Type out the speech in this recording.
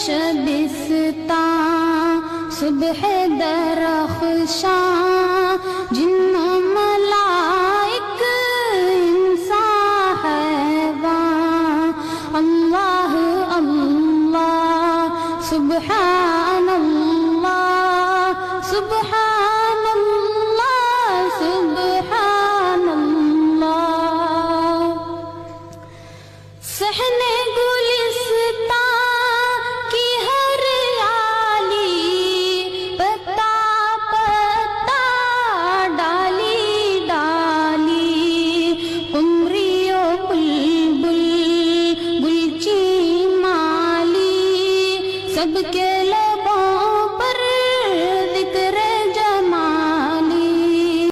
شبستان صبح درخشاں جن ملائک انسان حیوان اللہ اللہ سبحان اللہ سبحان اللہ سبحان اللہ صحن گلستان کی ہریالی پتا پتا ڈالی ڈالی قمریو بلبل گلچی مالی سب کے